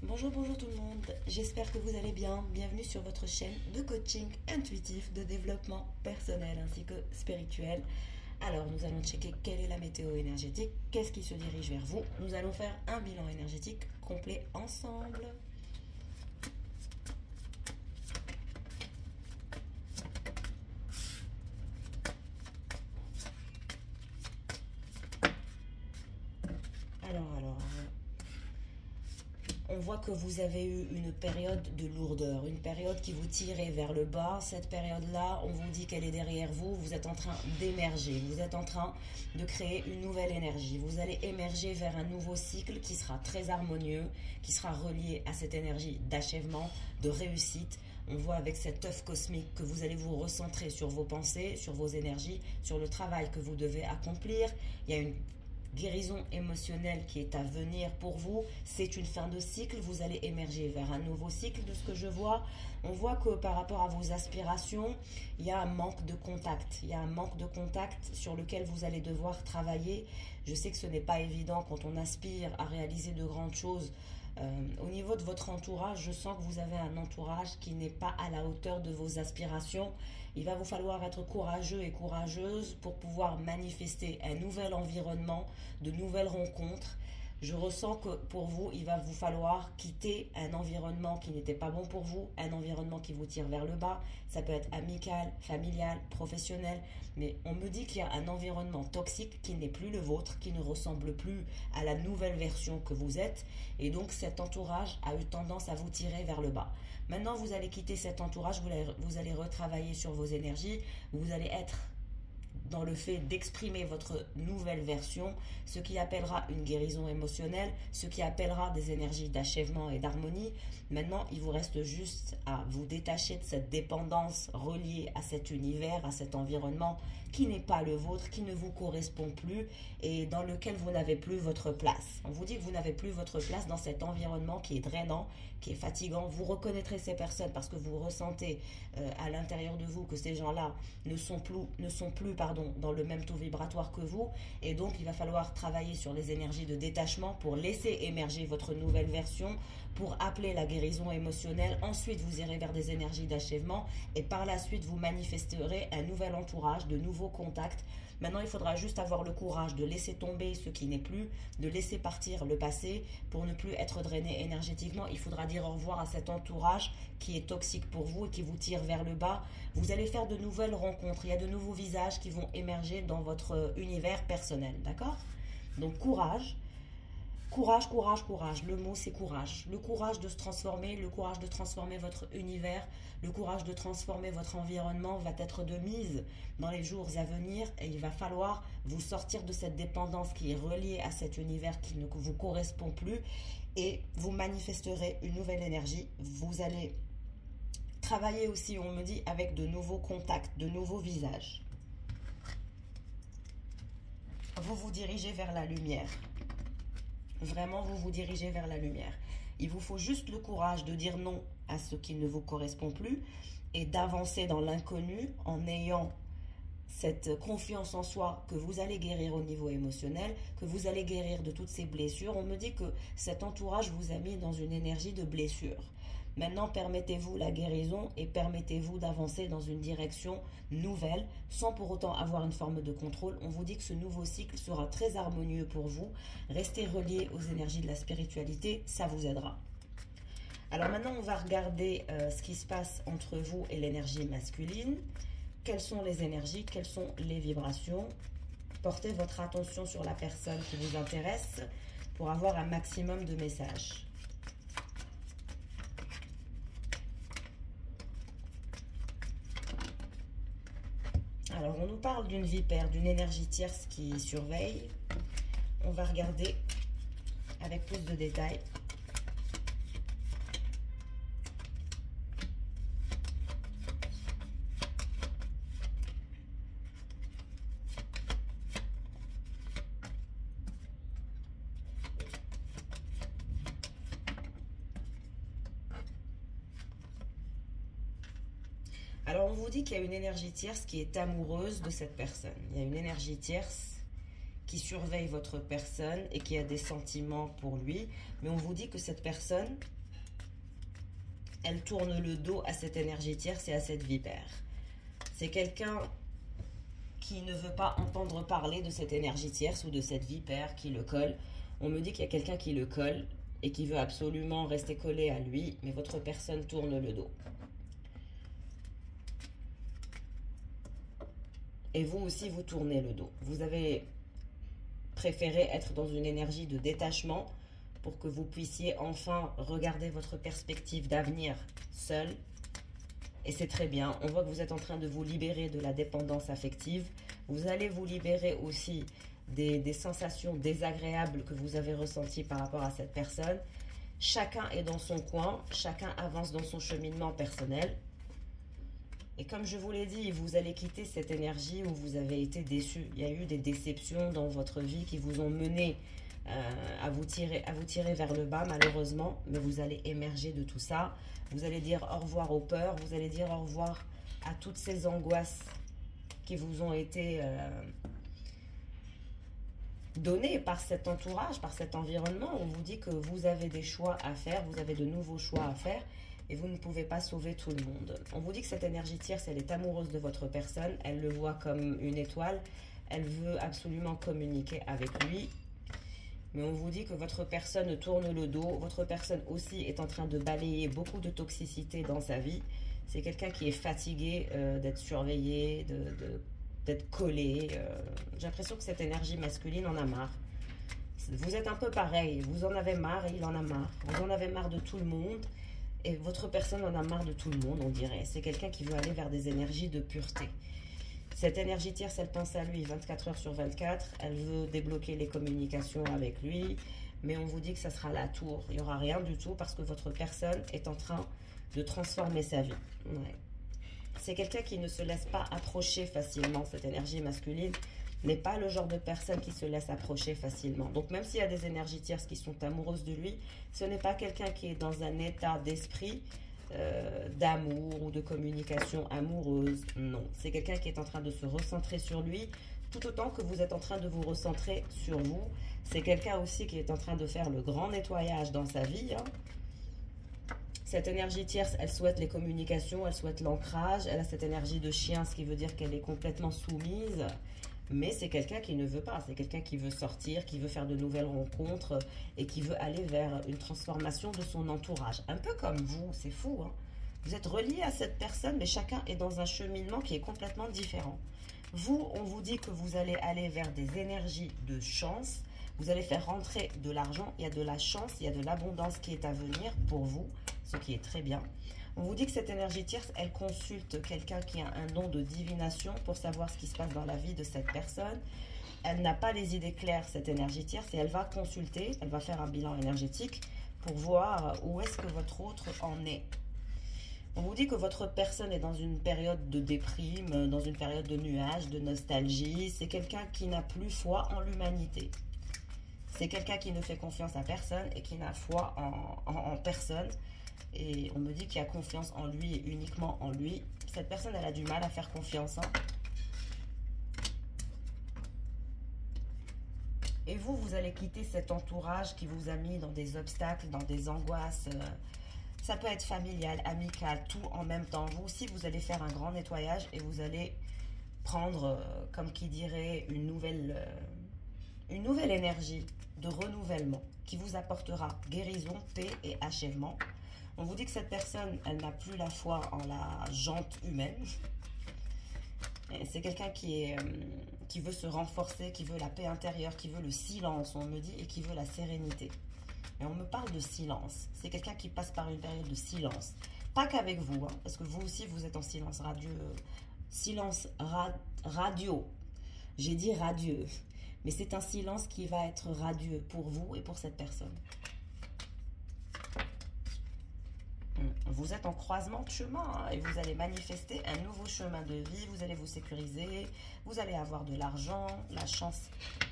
Bonjour, bonjour tout le monde, j'espère que vous allez bien. Bienvenue sur votre chaîne de coaching intuitif, de développement personnel ainsi que spirituel. Alors, nous allons checker quelle est la météo énergétique, qu'est-ce qui se dirige vers vous. Nous allons faire un bilan énergétique complet ensemble. Alors, on voit que vous avez eu une période de lourdeur, une période qui vous tirait vers le bas. Cette période-là, on vous dit qu'elle est derrière vous. Vous êtes en train d'émerger, vous êtes en train de créer une nouvelle énergie. Vous allez émerger vers un nouveau cycle qui sera très harmonieux, qui sera relié à cette énergie d'achèvement, de réussite. On voit avec cet œuf cosmique que vous allez vous recentrer sur vos pensées, sur vos énergies, sur le travail que vous devez accomplir. Il y a une guérison émotionnelle qui est à venir pour vous. C'est une fin de cycle, vous allez émerger vers un nouveau cycle de ce que je vois. On voit que par rapport à vos aspirations, il y a un manque de contact. Il y a un manque de contact sur lequel vous allez devoir travailler. Je sais que ce n'est pas évident quand on aspire à réaliser de grandes choses. Au niveau de votre entourage, je sens que vous avez un entourage qui n'est pas à la hauteur de vos aspirations. Il va vous falloir être courageux et courageuse pour pouvoir manifester un nouvel environnement, de nouvelles rencontres. Je ressens que pour vous, il va vous falloir quitter un environnement qui n'était pas bon pour vous, un environnement qui vous tire vers le bas. Ça peut être amical, familial, professionnel, mais on me dit qu'il y a un environnement toxique qui n'est plus le vôtre, qui ne ressemble plus à la nouvelle version que vous êtes. Et donc cet entourage a eu tendance à vous tirer vers le bas. Maintenant, vous allez quitter cet entourage, vous allez retravailler sur vos énergies, vous allez être dans le fait d'exprimer votre nouvelle version, ce qui appellera une guérison émotionnelle, ce qui appellera des énergies d'achèvement et d'harmonie. Maintenant, il vous reste juste à vous détacher de cette dépendance reliée à cet univers, à cet environnement qui n'est pas le vôtre, qui ne vous correspond plus et dans lequel vous n'avez plus votre place. On vous dit que vous n'avez plus votre place dans cet environnement qui est drainant, qui est fatigant. Vous reconnaîtrez ces personnes parce que vous ressentez à l'intérieur de vous que ces gens-là ne sont plus dans le même taux vibratoire que vous. Et donc, il va falloir travailler sur les énergies de détachement pour laisser émerger votre nouvelle version, pour appeler la guérison émotionnelle. Ensuite, vous irez vers des énergies d'achèvement et par la suite, vous manifesterez un nouvel entourage, de nouveaux contacts. Maintenant, il faudra juste avoir le courage de laisser tomber ce qui n'est plus, de laisser partir le passé pour ne plus être drainé énergétiquement. Il faudra dire au revoir à cet entourage qui est toxique pour vous et qui vous tire vers le bas. Vous allez faire de nouvelles rencontres. Il y a de nouveaux visages qui vont émerger dans votre univers personnel, d'accord? Donc, courage. Courage, courage, courage. Le mot, c'est courage. Le courage de se transformer, le courage de transformer votre univers, le courage de transformer votre environnement va être de mise dans les jours à venir et il va falloir vous sortir de cette dépendance qui est reliée à cet univers qui ne vous correspond plus et vous manifesterez une nouvelle énergie. Vous allez travailler aussi, on me dit, avec de nouveaux contacts, de nouveaux visages. Vous vous dirigez vers la lumière. Vraiment, vous vous dirigez vers la lumière. Il vous faut juste le courage de dire non à ce qui ne vous correspond plus et d'avancer dans l'inconnu en ayant cette confiance en soi que vous allez guérir au niveau émotionnel, que vous allez guérir de toutes ces blessures. On me dit que cet entourage vous a mis dans une énergie de blessure. Maintenant, permettez-vous la guérison et permettez-vous d'avancer dans une direction nouvelle sans pour autant avoir une forme de contrôle. On vous dit que ce nouveau cycle sera très harmonieux pour vous. Restez reliés aux énergies de la spiritualité, ça vous aidera. Alors maintenant, on va regarder ce qui se passe entre vous et l'énergie masculine. Quelles sont les énergies, quelles sont les vibrations? Portez votre attention sur la personne qui vous intéresse pour avoir un maximum de messages. Alors, on nous parle d'une vipère, d'une énergie tierce qui surveille. On va regarder avec plus de détails. Alors, on vous dit qu'il y a une énergie tierce qui est amoureuse de cette personne. Il y a une énergie tierce qui surveille votre personne et qui a des sentiments pour lui. Mais on vous dit que cette personne, elle tourne le dos à cette énergie tierce et à cette vipère. C'est quelqu'un qui ne veut pas entendre parler de cette énergie tierce ou de cette vipère qui le colle. On me dit qu'il y a quelqu'un qui le colle et qui veut absolument rester collé à lui, mais votre personne tourne le dos. Et vous aussi, vous tournez le dos. Vous avez préféré être dans une énergie de détachement pour que vous puissiez enfin regarder votre perspective d'avenir seul. Et c'est très bien. On voit que vous êtes en train de vous libérer de la dépendance affective. Vous allez vous libérer aussi des sensations désagréables que vous avez ressenties par rapport à cette personne. Chacun est dans son coin. Chacun avance dans son cheminement personnel. Et comme je vous l'ai dit, vous allez quitter cette énergie où vous avez été déçu. Il y a eu des déceptions dans votre vie qui vous ont mené à vous tirer vers le bas, malheureusement. Mais vous allez émerger de tout ça. Vous allez dire au revoir aux peurs. Vous allez dire au revoir à toutes ces angoisses qui vous ont été données par cet entourage, par cet environnement. On vous dit que vous avez des choix à faire. Vous avez de nouveaux choix à faire. Et vous ne pouvez pas sauver tout le monde. On vous dit que cette énergie tierce, elle est amoureuse de votre personne. Elle le voit comme une étoile. Elle veut absolument communiquer avec lui. Mais on vous dit que votre personne tourne le dos. Votre personne aussi est en train de balayer beaucoup de toxicité dans sa vie. C'est quelqu'un qui est fatigué d'être surveillé, d'être collé. J'ai l'impression que cette énergie masculine en a marre. Vous êtes un peu pareil. Vous en avez marre et il en a marre. Vous en avez marre de tout le monde. Et votre personne en a marre de tout le monde, on dirait. C'est quelqu'un qui veut aller vers des énergies de pureté. Cette énergie tierce, elle pense à lui 24 heures sur 24. Elle veut débloquer les communications avec lui. Mais on vous dit que ça sera la tour. Il n'y aura rien du tout parce que votre personne est en train de transformer sa vie. Ouais. C'est quelqu'un qui ne se laisse pas approcher facilement. Cette énergie masculine n'est pas le genre de personne qui se laisse approcher facilement. Donc même s'il y a des énergies tierces qui sont amoureuses de lui, ce n'est pas quelqu'un qui est dans un état d'esprit d'amour ou de communication amoureuse. Non, c'est quelqu'un qui est en train de se recentrer sur lui, tout autant que vous êtes en train de vous recentrer sur vous. C'est quelqu'un aussi qui est en train de faire le grand nettoyage dans sa vie. Cette énergie tierce, elle souhaite les communications, elle souhaite l'ancrage, elle a cette énergie de chien, ce qui veut dire qu'elle est complètement soumise. Mais c'est quelqu'un qui ne veut pas, c'est quelqu'un qui veut sortir, qui veut faire de nouvelles rencontres et qui veut aller vers une transformation de son entourage. Un peu comme vous, c'est fou, hein? Vous êtes relié à cette personne, mais chacun est dans un cheminement qui est complètement différent. Vous, on vous dit que vous allez aller vers des énergies de chance, vous allez faire rentrer de l'argent, il y a de la chance, il y a de l'abondance qui est à venir pour vous, ce qui est très bien. On vous dit que cette énergie tierce, elle consulte quelqu'un qui a un don de divination pour savoir ce qui se passe dans la vie de cette personne. Elle n'a pas les idées claires, cette énergie tierce, et elle va consulter, elle va faire un bilan énergétique pour voir où est-ce que votre autre en est. On vous dit que votre personne est dans une période de déprime, dans une période de nuage, de nostalgie. C'est quelqu'un qui n'a plus foi en l'humanité. C'est quelqu'un qui ne fait confiance à personne et qui n'a foi en personne. Et on me dit qu'il a confiance en lui et uniquement en lui. Cette personne, elle a du mal à faire confiance. Et vous, vous allez quitter cet entourage qui vous a mis dans des obstacles, dans des angoisses. Ça peut être familial, amical, tout en même temps. Vous aussi, vous allez faire un grand nettoyage et vous allez prendre, comme qui dirait, une nouvelle énergie de renouvellement qui vous apportera guérison, paix et achèvement. On vous dit que cette personne, elle n'a plus la foi en la jante humaine. C'est quelqu'un qui veut se renforcer, qui veut la paix intérieure, qui veut le silence, on me dit, et qui veut la sérénité. Et on me parle de silence. C'est quelqu'un qui passe par une période de silence. Pas qu'avec vous, hein, parce que vous aussi, vous êtes en silence radieux. Silence radio. J'ai dit radieux. Mais c'est un silence qui va être radieux pour vous et pour cette personne. Vous êtes en croisement de chemin hein, et vous allez manifester un nouveau chemin de vie. Vous allez vous sécuriser. Vous allez avoir de l'argent. La chance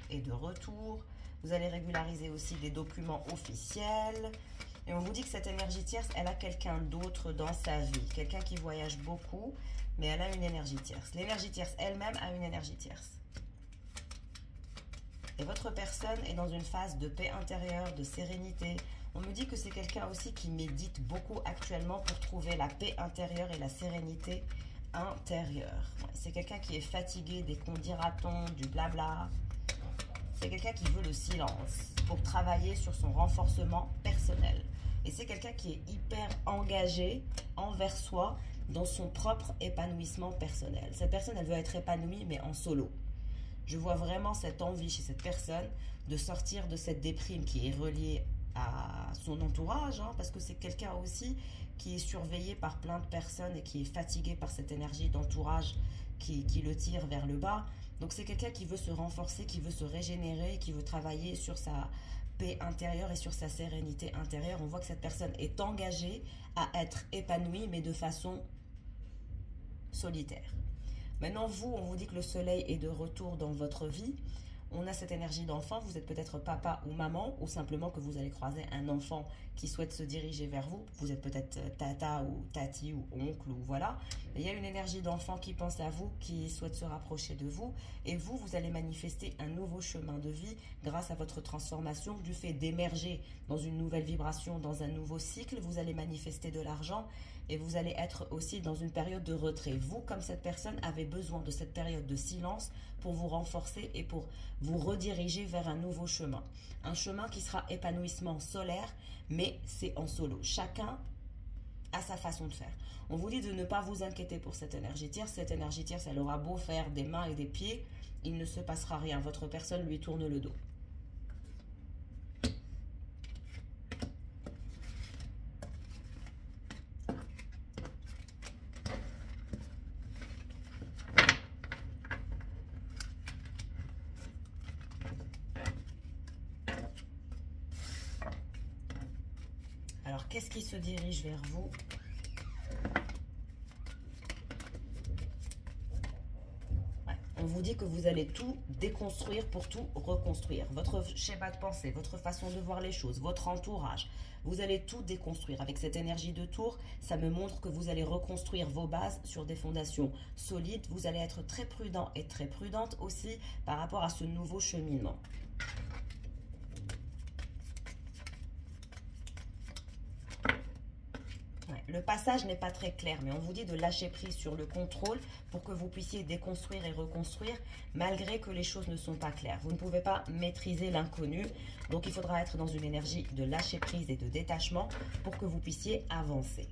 est de retour. Vous allez régulariser aussi des documents officiels. Et on vous dit que cette énergie tierce, elle a quelqu'un d'autre dans sa vie. Quelqu'un qui voyage beaucoup, mais elle a une énergie tierce. L'énergie tierce elle-même a une énergie tierce. Et votre personne est dans une phase de paix intérieure, de sérénité. On me dit que c'est quelqu'un aussi qui médite beaucoup actuellement pour trouver la paix intérieure et la sérénité intérieure. Ouais, c'est quelqu'un qui est fatigué des qu'on dira-t-on, du blabla. C'est quelqu'un qui veut le silence pour travailler sur son renforcement personnel. Et c'est quelqu'un qui est hyper engagé envers soi dans son propre épanouissement personnel. Cette personne, elle veut être épanouie, mais en solo. Je vois vraiment cette envie chez cette personne de sortir de cette déprime qui est reliée à son entourage, hein, parce que c'est quelqu'un aussi qui est surveillé par plein de personnes et qui est fatigué par cette énergie d'entourage qui le tire vers le bas. Donc c'est quelqu'un qui veut se renforcer, qui veut se régénérer, qui veut travailler sur sa paix intérieure et sur sa sérénité intérieure. On voit que cette personne est engagée à être épanouie, mais de façon solitaire. Maintenant, vous, on vous dit que le soleil est de retour dans votre vie. On a cette énergie d'enfant. Vous êtes peut-être papa ou maman, ou simplement que vous allez croiser un enfant qui souhaite se diriger vers vous. Vous êtes peut-être tata ou tati ou oncle, ou voilà. Il y a une énergie d'enfant qui pense à vous, qui souhaite se rapprocher de vous. Et vous, vous allez manifester un nouveau chemin de vie grâce à votre transformation, du fait d'émerger dans une nouvelle vibration, dans un nouveau cycle. Vous allez manifester de l'argent. Et vous allez être aussi dans une période de retrait. Vous, comme cette personne, avez besoin de cette période de silence pour vous renforcer et pour vous rediriger vers un nouveau chemin. Un chemin qui sera épanouissement solaire, mais c'est en solo. Chacun a sa façon de faire. On vous dit de ne pas vous inquiéter pour cette énergie tierce. Cette énergie tierce, elle aura beau faire des mains et des pieds, il ne se passera rien. Votre personne lui tourne le dos. Alors, qu'est-ce qui se dirige vers vous? Ouais, on vous dit que vous allez tout déconstruire pour tout reconstruire. Votre schéma de pensée, votre façon de voir les choses, votre entourage. Vous allez tout déconstruire. Avec cette énergie de tour, ça me montre que vous allez reconstruire vos bases sur des fondations solides. Vous allez être très prudent et très prudente aussi par rapport à ce nouveau cheminement. Le passage n'est pas très clair, mais on vous dit de lâcher prise sur le contrôle pour que vous puissiez déconstruire et reconstruire malgré que les choses ne sont pas claires. Vous ne pouvez pas maîtriser l'inconnu, donc il faudra être dans une énergie de lâcher prise et de détachement pour que vous puissiez avancer.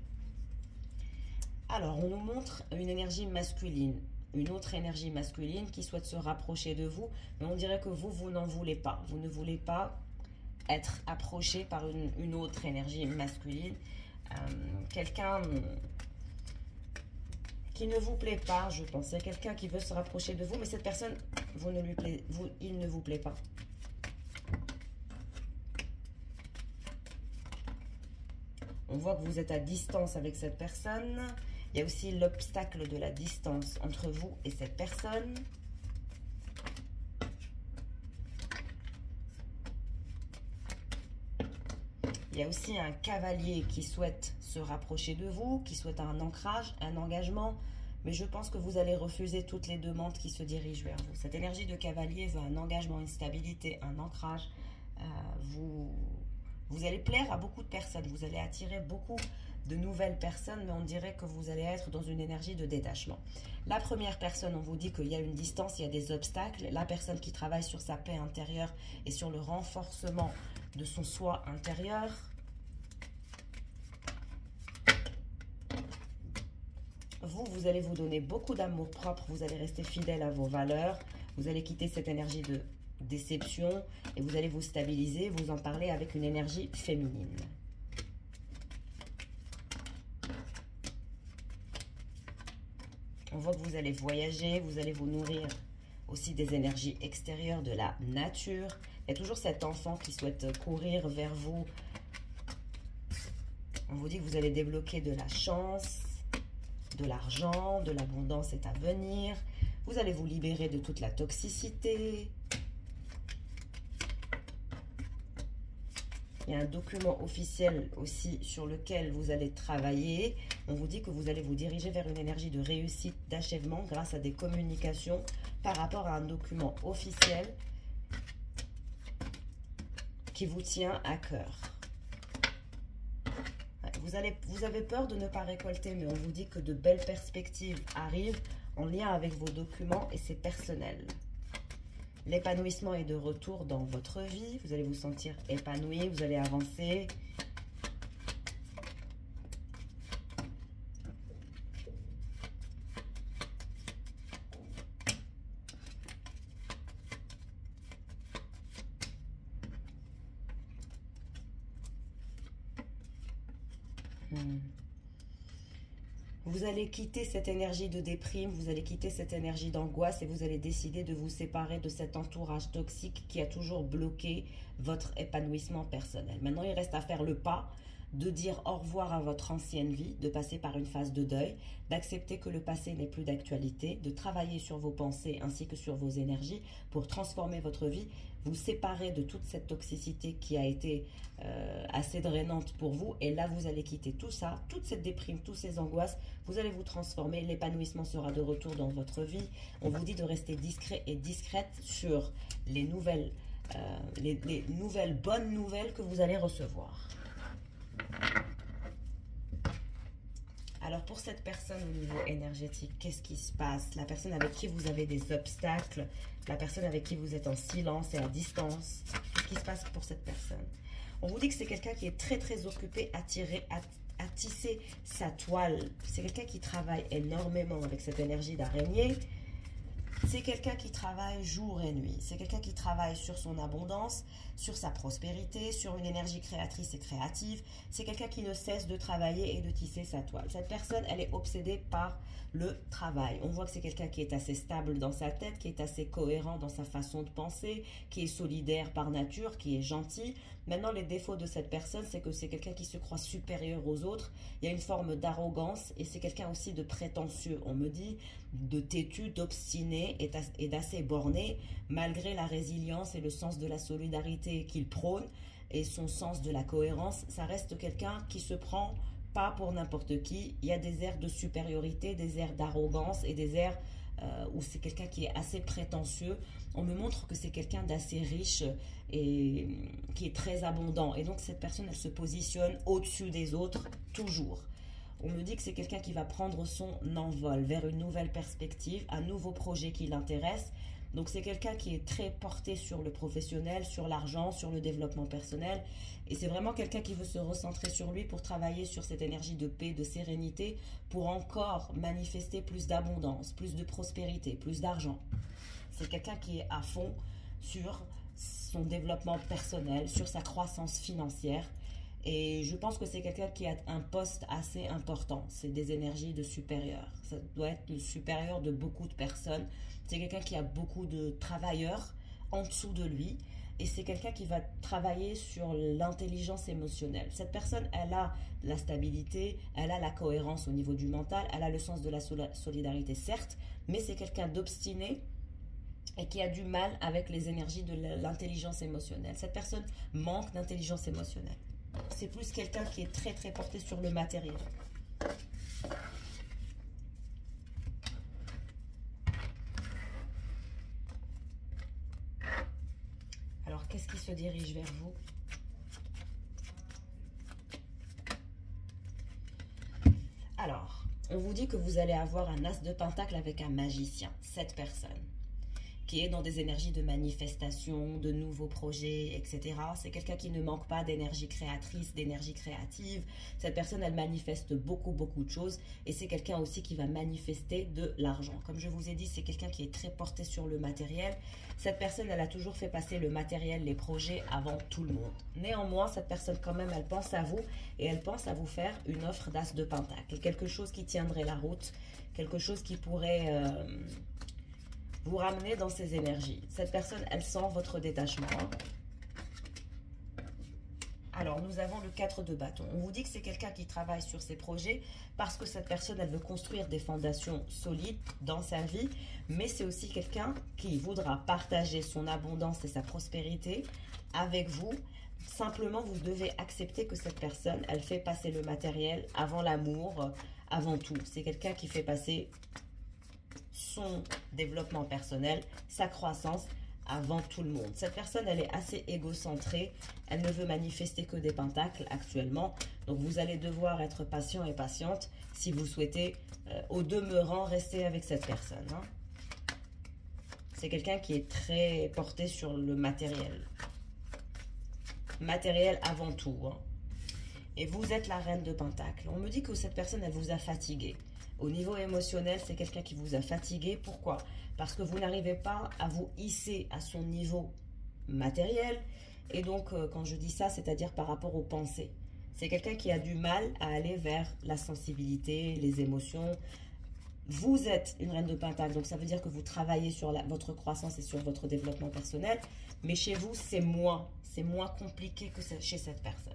Alors, on nous montre une énergie masculine, une autre énergie masculine qui souhaite se rapprocher de vous, mais on dirait que vous n'en voulez pas. Vous ne voulez pas être approché par une autre énergie masculine. Quelqu'un qui ne vous plaît pas, je pense. Il y a quelqu'un qui veut se rapprocher de vous, mais cette personne, il ne vous plaît pas. On voit que vous êtes à distance avec cette personne. Il y a aussi l'obstacle de la distance entre vous et cette personne. Il y a aussi un cavalier qui souhaite se rapprocher de vous, qui souhaite un ancrage, un engagement. Mais je pense que vous allez refuser toutes les demandes qui se dirigent vers vous. Cette énergie de cavalier veut un engagement, une stabilité, un ancrage. Vous allez plaire à beaucoup de personnes. Vous allez attirer beaucoup de nouvelles personnes, mais on dirait que vous allez être dans une énergie de détachement. La première personne, on vous dit qu'il y a une distance, il y a des obstacles. La personne qui travaille sur sa paix intérieure et sur le renforcement de son soi intérieur. Vous allez vous donner beaucoup d'amour propre, vous allez rester fidèle à vos valeurs, vous allez quitter cette énergie de déception et vous allez vous stabiliser, vous en parler avec une énergie féminine. On voit que vous allez voyager, vous allez vous nourrir aussi des énergies extérieures, de la nature. Il y a toujours cet enfant qui souhaite courir vers vous. On vous dit que vous allez débloquer de la chance, de l'argent, de l'abondance est à venir. Vous allez vous libérer de toute la toxicité. Il y a un document officiel aussi sur lequel vous allez travailler. On vous dit que vous allez vous diriger vers une énergie de réussite, d'achèvement grâce à des communications par rapport à un document officiel qui vous tient à cœur. Vous avez peur de ne pas récolter, mais on vous dit que de belles perspectives arrivent en lien avec vos documents et c'est personnel. L'épanouissement est de retour dans votre vie. Vous allez vous sentir épanoui, vous allez avancer. Vous allez quitter cette énergie de déprime, vous allez quitter cette énergie d'angoisse et vous allez décider de vous séparer de cet entourage toxique qui a toujours bloqué votre épanouissement personnel. Maintenant, il reste à faire le pas de dire au revoir à votre ancienne vie, de passer par une phase de deuil, d'accepter que le passé n'est plus d'actualité, de travailler sur vos pensées ainsi que sur vos énergies pour transformer votre vie, vous séparer de toute cette toxicité qui a été assez drainante pour vous. Et là, vous allez quitter tout ça, toute cette déprime, toutes ces angoisses, vous allez vous transformer, l'épanouissement sera de retour dans votre vie. On vous dit de rester discret et discrète sur les nouvelles, les nouvelles bonnes nouvelles que vous allez recevoir. Alors pour cette personne au niveau énergétique, qu'est-ce qui se passe? La personne avec qui vous avez des obstacles, la personne avec qui vous êtes en silence et à distance, qu'est-ce qui se passe pour cette personne? On vous dit que c'est quelqu'un qui est très occupé à tisser sa toile. C'est quelqu'un qui travaille énormément avec cette énergie d'araignée. C'est quelqu'un qui travaille jour et nuit. C'est quelqu'un qui travaille sur son abondance, sur sa prospérité, sur une énergie créatrice et créative. C'est quelqu'un qui ne cesse de travailler et de tisser sa toile. Cette personne, elle est obsédée par le travail. On voit que c'est quelqu'un qui est assez stable dans sa tête, qui est assez cohérent dans sa façon de penser, qui est solidaire par nature, qui est gentil. Maintenant, les défauts de cette personne, c'est que c'est quelqu'un qui se croit supérieur aux autres. Il y a une forme d'arrogance et c'est quelqu'un aussi de prétentieux. On me dit de têtu, d'obstiné et d'assez borné, malgré la résilience et le sens de la solidarité qu'il prône et son sens de la cohérence. Ça reste quelqu'un qui se prend pas pour n'importe qui. Il y a des airs de supériorité, des airs d'arrogance et des airs où c'est quelqu'un qui est assez prétentieux. On me montre que c'est quelqu'un d'assez riche et qui est très abondant. Et donc cette personne, elle se positionne au-dessus des autres, toujours. On me dit que c'est quelqu'un qui va prendre son envol vers une nouvelle perspective, un nouveau projet qui l'intéresse. Donc c'est quelqu'un qui est très porté sur le professionnel, sur l'argent, sur le développement personnel. Et c'est vraiment quelqu'un qui veut se recentrer sur lui pour travailler sur cette énergie de paix, de sérénité, pour encore manifester plus d'abondance, plus de prospérité, plus d'argent. C'est quelqu'un qui est à fond sur son développement personnel, sur sa croissance financière. Et je pense que c'est quelqu'un qui a un poste assez important. C'est des énergies de supérieur. Ça doit être le supérieur de beaucoup de personnes. C'est quelqu'un qui a beaucoup de travailleurs en dessous de lui. Et c'est quelqu'un qui va travailler sur l'intelligence émotionnelle. Cette personne, elle a la stabilité, elle a la cohérence au niveau du mental, elle a le sens de la solidarité, certes, mais c'est quelqu'un d'obstiné et qui a du mal avec les énergies de l'intelligence émotionnelle. Cette personne manque d'intelligence émotionnelle. C'est plus quelqu'un qui est très porté sur le matériel. Alors, qu'est-ce qui se dirige vers vous? Alors, on vous dit que vous allez avoir un as de pentacle avec un magicien, cette personne, qui est dans des énergies de manifestation, de nouveaux projets, etc. C'est quelqu'un qui ne manque pas d'énergie créatrice, d'énergie créative. Cette personne, elle manifeste beaucoup de choses. Et c'est quelqu'un aussi qui va manifester de l'argent. Comme je vous ai dit, c'est quelqu'un qui est très porté sur le matériel. Cette personne, elle a toujours fait passer le matériel, les projets avant tout le monde. Néanmoins, cette personne, quand même, elle pense à vous. Et elle pense à vous faire une offre d'as de pentacle. Quelque chose qui tiendrait la route. Quelque chose qui pourrait... vous ramenez dans ces énergies. Cette personne, elle sent votre détachement. Alors, nous avons le 4 de bâton. On vous dit que c'est quelqu'un qui travaille sur ses projets parce que cette personne, elle veut construire des fondations solides dans sa vie. Mais c'est aussi quelqu'un qui voudra partager son abondance et sa prospérité avec vous. Simplement, vous devez accepter que cette personne, elle fait passer le matériel avant l'amour, avant tout. C'est quelqu'un qui fait passer son développement personnel, sa croissance, avant tout le monde. Cette personne, elle est assez égocentrée. Elle ne veut manifester que des pentacles actuellement. Donc, vous allez devoir être patient et patiente si vous souhaitez, au demeurant, rester avec cette personne. Hein. C'est quelqu'un qui est très porté sur le matériel. Matériel avant tout. Hein. Et vous êtes la reine de pentacles. On me dit que cette personne, elle vous a fatigué. Au niveau émotionnel, c'est quelqu'un qui vous a fatigué. Pourquoi? Parce que vous n'arrivez pas à vous hisser à son niveau matériel. Et donc, quand je dis ça, c'est-à-dire par rapport aux pensées. C'est quelqu'un qui a du mal à aller vers la sensibilité, les émotions. Vous êtes une reine de pentacles, donc ça veut dire que vous travaillez sur votre croissance et sur votre développement personnel. Mais chez vous, c'est moins compliqué que chez cette personne.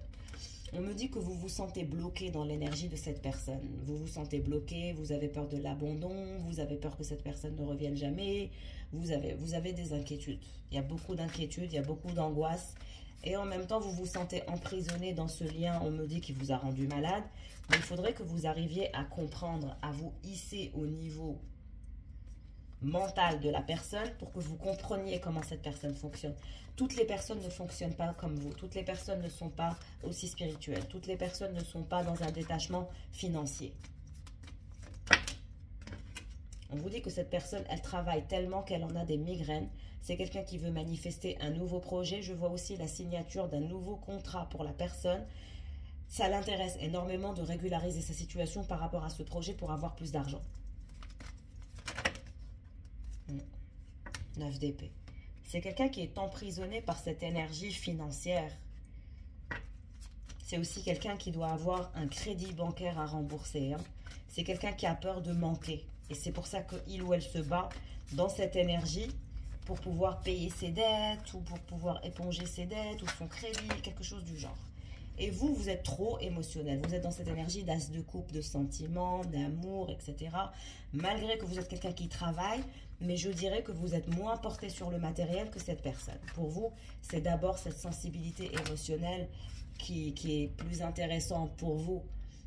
On me dit que vous vous sentez bloqué dans l'énergie de cette personne. Vous vous sentez bloqué, vous avez peur de l'abandon, vous avez peur que cette personne ne revienne jamais. Vous avez des inquiétudes. Il y a beaucoup d'inquiétudes, il y a beaucoup d'angoisse. Et en même temps, vous vous sentez emprisonné dans ce lien, on me dit, qui vous a rendu malade. Mais il faudrait que vous arriviez à comprendre, à vous hisser au niveau mental de la personne pour que vous compreniez comment cette personne fonctionne. Toutes les personnes ne fonctionnent pas comme vous. Toutes les personnes ne sont pas aussi spirituelles. Toutes les personnes ne sont pas dans un détachement financier. On vous dit que cette personne, elle travaille tellement qu'elle en a des migraines. C'est quelqu'un qui veut manifester un nouveau projet. Je vois aussi la signature d'un nouveau contrat pour la personne. Ça l'intéresse énormément de régulariser sa situation par rapport à ce projet pour avoir plus d'argent. 9 d'épée. C'est quelqu'un qui est emprisonné par cette énergie financière. C'est aussi quelqu'un qui doit avoir un crédit bancaire à rembourser. Hein. C'est quelqu'un qui a peur de manquer. Et c'est pour ça qu'il ou elle se bat dans cette énergie pour pouvoir payer ses dettes ou pour pouvoir éponger ses dettes ou son crédit, quelque chose du genre. Et vous, vous êtes trop émotionnel. Vous êtes dans cette énergie d'as de coupe, de sentiments, d'amour, etc. Malgré que vous êtes quelqu'un qui travaille, mais je dirais que vous êtes moins porté sur le matériel que cette personne. Pour vous, c'est d'abord cette sensibilité émotionnelle qui est plus intéressante pour vous.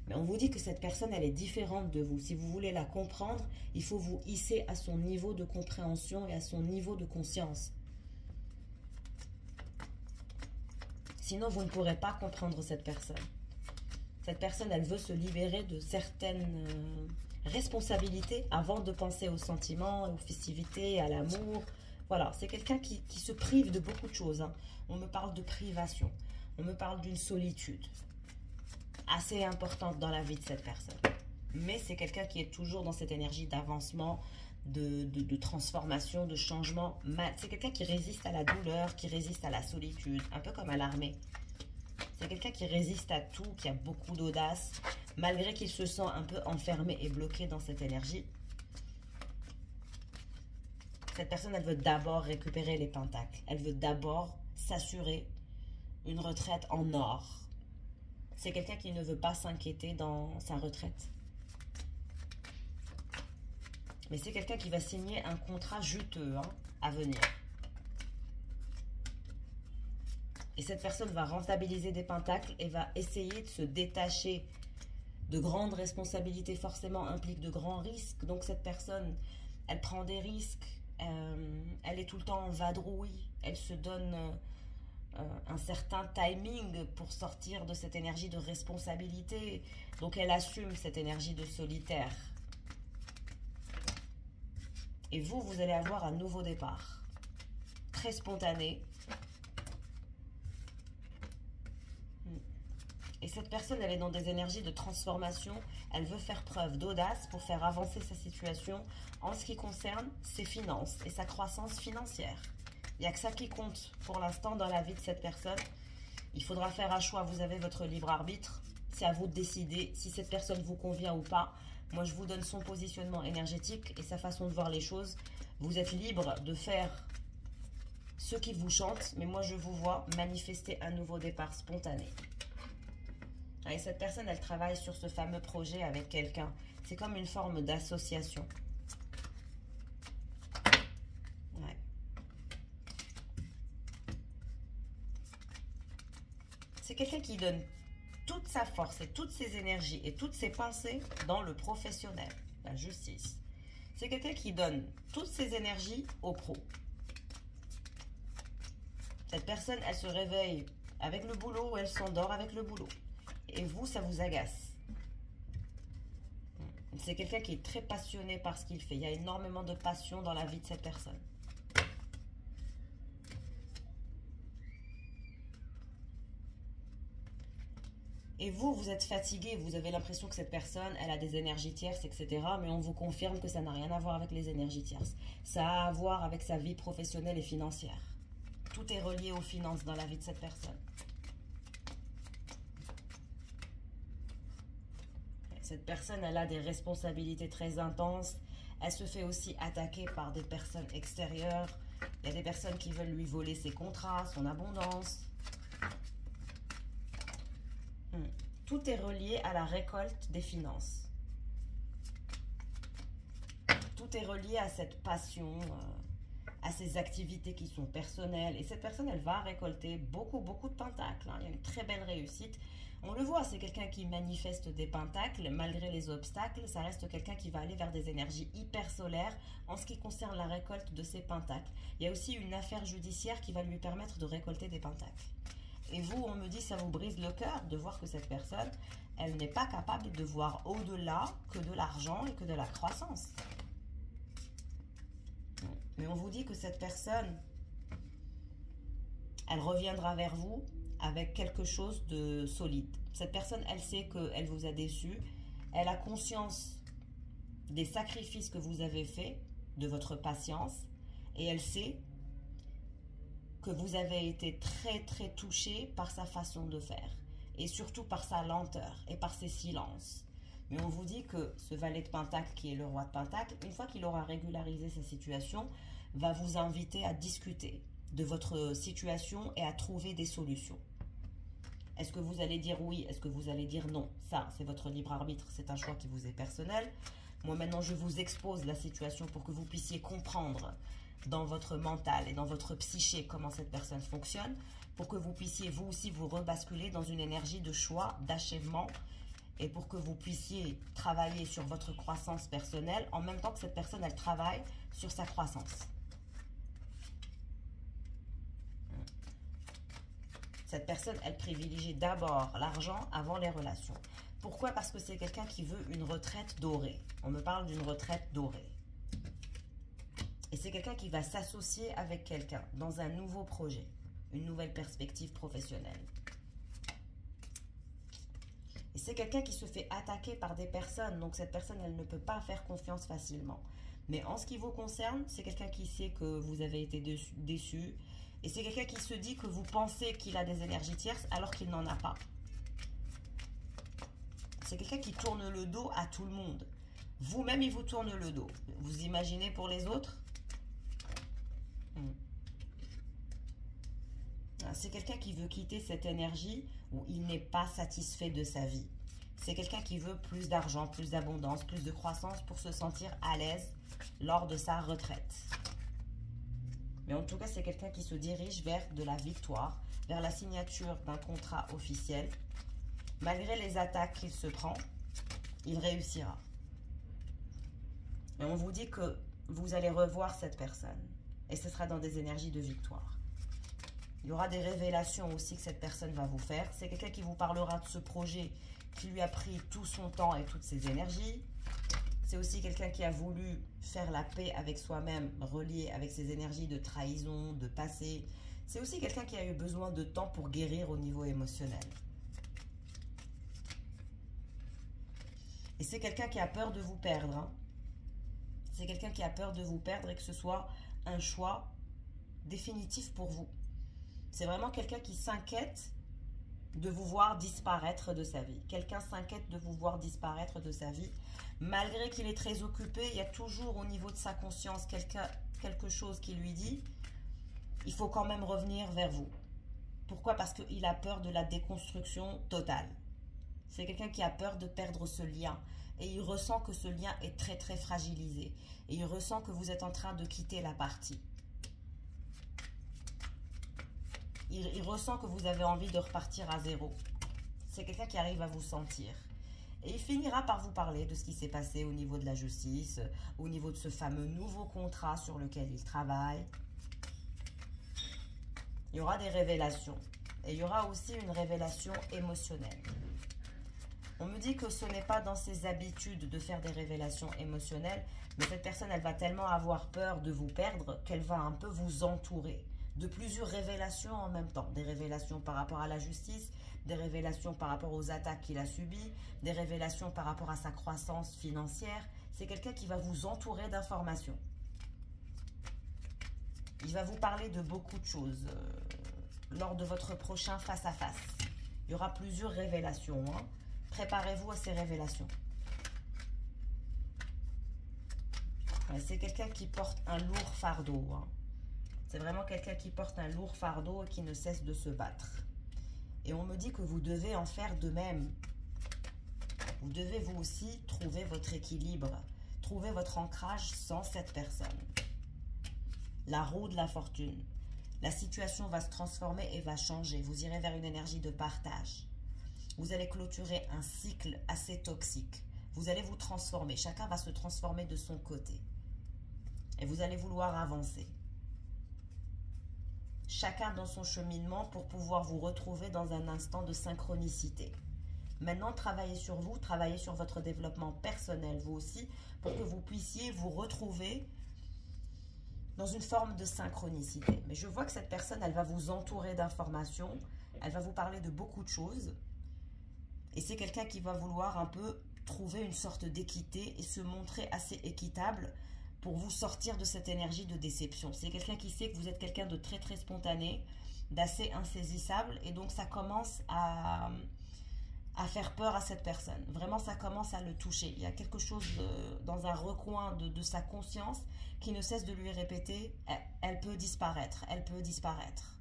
Mais on vous dit que cette personne, elle est différente de vous. Si vous voulez la comprendre, il faut vous hisser à son niveau de compréhension et à son niveau de conscience. Sinon, vous ne pourrez pas comprendre cette personne. Cette personne, elle veut se libérer de certaines responsabilités avant de penser aux sentiments, aux festivités, à l'amour. Voilà, c'est quelqu'un qui se prive de beaucoup de choses. Hein. On me parle de privation. On me parle d'une solitude assez importante dans la vie de cette personne. Mais c'est quelqu'un qui est toujours dans cette énergie d'avancement, de transformation, de changement. C'est quelqu'un qui résiste à la douleur, qui résiste à la solitude, un peu comme à l'armée. C'est quelqu'un qui résiste à tout, qui a beaucoup d'audace, malgré qu'il se sent un peu enfermé et bloqué dans cette énergie. Cette personne, elle veut d'abord récupérer les pentacles. Elle veut d'abord s'assurer une retraite en or. C'est quelqu'un qui ne veut pas s'inquiéter dans sa retraite. Mais c'est quelqu'un qui va signer un contrat juteux à venir. Et cette personne va rentabiliser des pentacles et va essayer de se détacher. De grandes responsabilités forcément impliquent de grands risques. Donc cette personne, elle prend des risques. Elle est tout le temps en vadrouille. Elle se donne un certain timing pour sortir de cette énergie de responsabilité. Donc elle assume cette énergie de solitaire. Et vous, vous allez avoir un nouveau départ. Très spontané. Et cette personne, elle est dans des énergies de transformation. Elle veut faire preuve d'audace pour faire avancer sa situation en ce qui concerne ses finances et sa croissance financière. Il n'y a que ça qui compte pour l'instant dans la vie de cette personne. Il faudra faire un choix. Vous avez votre libre arbitre. C'est à vous de décider si cette personne vous convient ou pas. Moi, je vous donne son positionnement énergétique et sa façon de voir les choses. Vous êtes libre de faire ce qui vous chante, mais moi, je vous vois manifester un nouveau départ spontané. Et cette personne, elle travaille sur ce fameux projet avec quelqu'un. C'est comme une forme d'association. Ouais. C'est quelqu'un qui donne toute sa force et toutes ses énergies et toutes ses pensées dans le professionnel, la justice. C'est quelqu'un qui donne toutes ses énergies au pro. Cette personne, elle se réveille avec le boulot ou elle s'endort avec le boulot. Et vous, ça vous agace. C'est quelqu'un qui est très passionné par ce qu'il fait. Il y a énormément de passion dans la vie de cette personne. Et vous, vous êtes fatigué, vous avez l'impression que cette personne, elle a des énergies tierces, etc. Mais on vous confirme que ça n'a rien à voir avec les énergies tierces. Ça a à voir avec sa vie professionnelle et financière. Tout est relié aux finances dans la vie de cette personne. Cette personne, elle a des responsabilités très intenses. Elle se fait aussi attaquer par des personnes extérieures. Il y a des personnes qui veulent lui voler ses contrats, son abondance. Tout est relié à la récolte des finances. Tout est relié à cette passion, à ces activités qui sont personnelles. Et cette personne, elle va récolter beaucoup de pentacles. Il y a une très belle réussite. On le voit, c'est quelqu'un qui manifeste des pentacles. Malgré les obstacles, ça reste quelqu'un qui va aller vers des énergies hyper solaires en ce qui concerne la récolte de ces pentacles. Il y a aussi une affaire judiciaire qui va lui permettre de récolter des pentacles. Et vous, on me dit, ça vous brise le cœur de voir que cette personne, elle n'est pas capable de voir au-delà que de l'argent et que de la croissance. Mais on vous dit que cette personne, elle reviendra vers vous avec quelque chose de solide. Cette personne, elle sait qu'elle vous a déçu. Elle a conscience des sacrifices que vous avez faits, de votre patience. Et elle sait que vous avez été très touché par sa façon de faire. Et surtout par sa lenteur et par ses silences. Mais on vous dit que ce valet de Pentacle, qui est le roi de Pentacle, une fois qu'il aura régularisé sa situation, va vous inviter à discuter de votre situation et à trouver des solutions. Est-ce que vous allez dire oui? Est-ce que vous allez dire non? Ça, c'est votre libre arbitre. C'est un choix qui vous est personnel. Moi, maintenant, je vous expose la situation pour que vous puissiez comprendre dans votre mental et dans votre psyché comment cette personne fonctionne, pour que vous puissiez vous aussi vous rebasculer dans une énergie de choix, d'achèvement, et pour que vous puissiez travailler sur votre croissance personnelle en même temps que cette personne, elle travaille sur sa croissance. Cette personne, elle privilégie d'abord l'argent avant les relations. Pourquoi? Parce que c'est quelqu'un qui veut une retraite dorée. On me parle d'une retraite dorée. Et c'est quelqu'un qui va s'associer avec quelqu'un dans un nouveau projet, une nouvelle perspective professionnelle. Et c'est quelqu'un qui se fait attaquer par des personnes, donc cette personne, elle ne peut pas faire confiance facilement. Mais en ce qui vous concerne, c'est quelqu'un qui sait que vous avez été déçu. Et c'est quelqu'un qui se dit que vous pensez qu'il a des énergies tierces alors qu'il n'en a pas. C'est quelqu'un qui tourne le dos à tout le monde. Vous-même, il vous tourne le dos. Vous imaginez pour les autres? C'est quelqu'un qui veut quitter cette énergie où il n'est pas satisfait de sa vie. C'est quelqu'un qui veut plus d'argent, plus d'abondance, plus de croissance pour se sentir à l'aise lors de sa retraite. Mais en tout cas, c'est quelqu'un qui se dirige vers de la victoire, vers la signature d'un contrat officiel. Malgré les attaques qu'il se prend, il réussira. Mais on vous dit que vous allez revoir cette personne. Et ce sera dans des énergies de victoire. Il y aura des révélations aussi que cette personne va vous faire. C'est quelqu'un qui vous parlera de ce projet qui lui a pris tout son temps et toutes ses énergies. C'est aussi quelqu'un qui a voulu faire la paix avec soi-même, relié avec ses énergies de trahison, de passé. C'est aussi quelqu'un qui a eu besoin de temps pour guérir au niveau émotionnel. Et c'est quelqu'un qui a peur de vous perdre. Hein. C'est quelqu'un qui a peur de vous perdre et que ce soit un choix définitif pour vous. C'est vraiment quelqu'un qui s'inquiète de vous voir disparaître de sa vie. Quelqu'un s'inquiète de vous voir disparaître de sa vie. Malgré qu'il est très occupé, il y a toujours au niveau de sa conscience quelque chose qui lui dit « il faut quand même revenir vers vous ». Pourquoi? Parce qu'il a peur de la déconstruction totale. C'est quelqu'un qui a peur de perdre ce lien. Et il ressent que ce lien est très fragilisé. Et il ressent que vous êtes en train de quitter la partie. Il ressent que vous avez envie de repartir à zéro. C'est quelqu'un qui arrive à vous sentir. Et il finira par vous parler de ce qui s'est passé au niveau de la justice, au niveau de ce fameux nouveau contrat sur lequel il travaille. Il y aura des révélations. Et il y aura aussi une révélation émotionnelle. On me dit que ce n'est pas dans ses habitudes de faire des révélations émotionnelles, mais cette personne, elle va tellement avoir peur de vous perdre qu'elle va un peu vous entourer de plusieurs révélations en même temps. Des révélations par rapport à la justice, des révélations par rapport aux attaques qu'il a subies, des révélations par rapport à sa croissance financière. C'est quelqu'un qui va vous entourer d'informations. Il va vous parler de beaucoup de choses lors de votre prochain face-à-face. Il y aura plusieurs révélations. Préparez-vous à ces révélations. C'est quelqu'un qui porte un lourd fardeau. C'est vraiment quelqu'un qui porte un lourd fardeau et qui ne cesse de se battre. Et on me dit que vous devez en faire de même. Vous devez vous aussi trouver votre équilibre, trouver votre ancrage sans cette personne. La roue de la fortune. La situation va se transformer et va changer. Vous irez vers une énergie de partage. Vous allez clôturer un cycle assez toxique. Vous allez vous transformer. Chacun va se transformer de son côté. Et vous allez vouloir avancer. Chacun dans son cheminement pour pouvoir vous retrouver dans un instant de synchronicité. Maintenant, travaillez sur vous, travaillez sur votre développement personnel, vous aussi, pour que vous puissiez vous retrouver dans une forme de synchronicité. Mais je vois que cette personne, elle va vous entourer d'informations, elle va vous parler de beaucoup de choses. Et c'est quelqu'un qui va vouloir un peu trouver une sorte d'équité et se montrer assez équitable pour vous sortir de cette énergie de déception. C'est quelqu'un qui sait que vous êtes quelqu'un de très très spontané, d'assez insaisissable, et donc ça commence à faire peur à cette personne. Vraiment, ça commence à le toucher. Il y a quelque chose dans un recoin de sa conscience qui ne cesse de lui répéter « elle peut disparaître, elle peut disparaître ».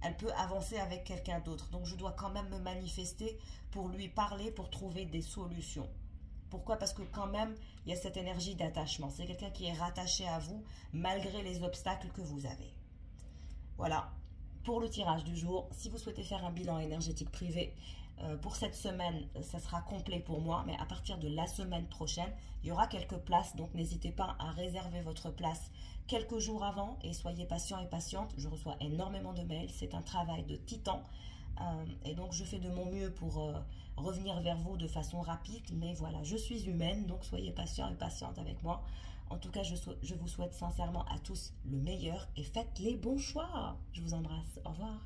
Elle peut avancer avec quelqu'un d'autre. Donc, je dois quand même me manifester pour lui parler, pour trouver des solutions. Pourquoi? Parce que quand même, il y a cette énergie d'attachement. C'est quelqu'un qui est rattaché à vous malgré les obstacles que vous avez. Voilà. Pour le tirage du jour, si vous souhaitez faire un bilan énergétique privé, pour cette semaine, ça sera complet pour moi. Mais à partir de la semaine prochaine, il y aura quelques places. Donc, n'hésitez pas à réserver votre place quelques jours avant. Et soyez patient et patiente. Je reçois énormément de mails. C'est un travail de titan. Et donc, je fais de mon mieux pour revenir vers vous de façon rapide. Mais voilà, je suis humaine. Donc, soyez patient et patiente avec moi. En tout cas, je vous souhaite sincèrement à tous le meilleur et faites les bons choix. Je vous embrasse. Au revoir.